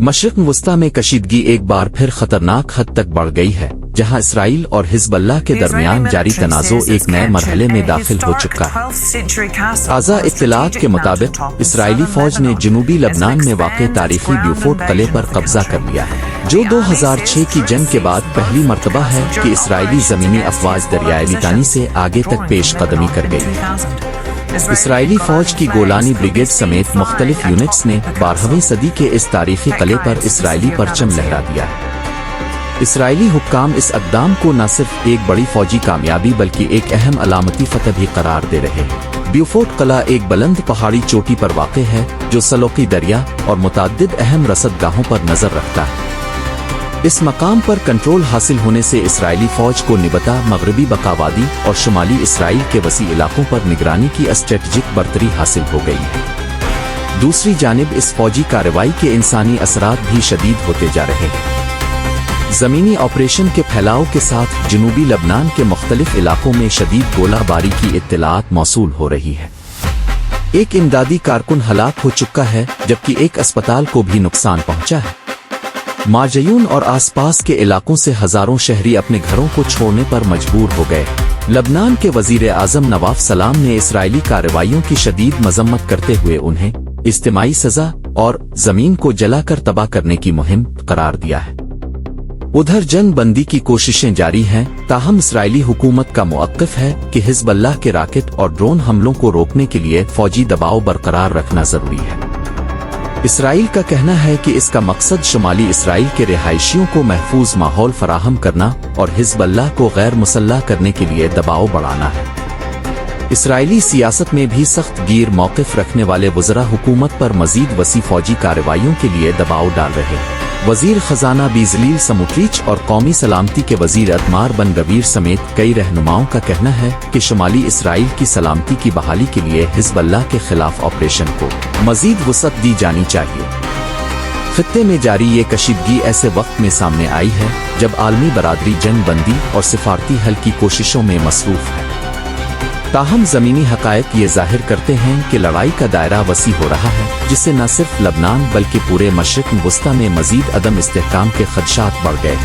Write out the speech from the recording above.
मशरिक़ वस्ता में कशीदगी एक बार फिर खतरनाक हद तक बढ़ गई है, जहां इसराइल और हिज़्बुल्लाह के दरमियान जारी तनाज़ो एक नए मरहले में दाखिल हो चुका है। ताज़ा इत्तलात के मुताबिक इसराइली फ़ौज ने जनूबी लबनान में वाक़ तारीख़ी ब्यूफोर्ट किले पर कब्ज़ा कर लिया है, जो 2006 की जंग के बाद पहली मरतबा है कि इसराइली ज़मीनी अफ़वाज दरियाए लितानी से आगे तक पेश कदमी कर गई। इसराइली फ़ौज की गोलानी ब्रिगेड समेत मुख्तलिफ यूनिट्स ने 12वीं सदी के इस तारीख़ी किले पर इसराइली परचम लहरा दिया है। इसराइली हुक्काम इस अक़दाम को न सिर्फ एक बड़ी फ़ौजी कामयाबी बल्कि एक अहम अलामती फ़तह भी करार दे रहे हैं। ब्यूफोर्ट किला एक बुलंद पहाड़ी चोटी पर वाक़ है, जो सलोकी दरिया और मुतअद्दिद अहम रसदगाहों पर नज़र रखता है। इस मकाम पर कंट्रोल हासिल होने से इसराइली फ़ौज को निबता मगरबी बकावादी और शुमाली इसराइल के वसी इलाकों पर निगरानी की स्ट्रेटजिक बर्तरी हासिल हो गई है। दूसरी जानिब इस फ़ौजी कार्रवाई के इंसानी असरात भी शदीद होते जा रहे हैं। ज़मीनी ऑपरेशन के फैलाव के साथ जनूबी लबनान के मुख्तलिफ इलाकों में शदीद गोलाबारी की इत्तलात मौसूल हो रही है। एक इमदादी कारकुन हलाक हो चुका है, जबकि एक अस्पताल को भी नुकसान पहुंचा है। माजयून और आसपास के इलाकों से हजारों शहरी अपने घरों को छोड़ने पर मजबूर हो गए। लबनान के वजीर आज़म नवाफ सलाम ने इसराइली कार्रवाइयों की शदीद मजम्मत करते हुए उन्हें इज्तिमाई सज़ा और ज़मीन को जलाकर तबाह करने की मुहिम करार दिया है। उधर जंग बंदी की कोशिशें जारी हैं, ताहम इसराइली हुकूमत का मौक़िफ़ है कि हिज़्बुल्लाह के रॉकेट और ड्रोन हमलों को रोकने के लिए फ़ौजी दबाव बरकरार रखना ज़रूरी है। इसराइल का कहना है कि इसका मकसद शुमाली इसराइल के रिहायशियों को महफूज माहौल फराहम करना और हिज़्बुल्लाह को गैर मुसल्लह करने के लिए दबाव बढ़ाना है। इसराइली सियासत में भी सख्त गिर मौक़िफ़ रखने वाले वज़रा हुकूमत पर मज़ीद वसी फ़ौजी कार्रवाइयों के लिए दबाव डाल रहे हैं। वज़ीर ख़ज़ाना बेज़लील स्मोट्रिच और कौमी सलामती के वज़ीर इतमार बन गवीर समेत कई रहनुमाओं का कहना है कि शुमाली इसराइल की सलामती की बहाली के लिए हिज़्बुल्लाह के खिलाफ ऑपरेशन को मज़ीद वसअत दी जानी चाहिए। खित्ते में जारी ये कशीदगी ऐसे वक्त में सामने आई है जब आलमी बरादरी जंग बंदी और सिफारती हल की कोशिशों में मसरूफ़ है। ताहम ज़मीनी हक़ाइक़ ये ज़ाहिर करते हैं कि लड़ाई का दायरा वसी हो रहा है, जिससे न सिर्फ लबनान बल्कि पूरे मशरिक़ वस्ता में मज़ीद अदम इस्तेहकाम के ख़दशात बढ़ गए।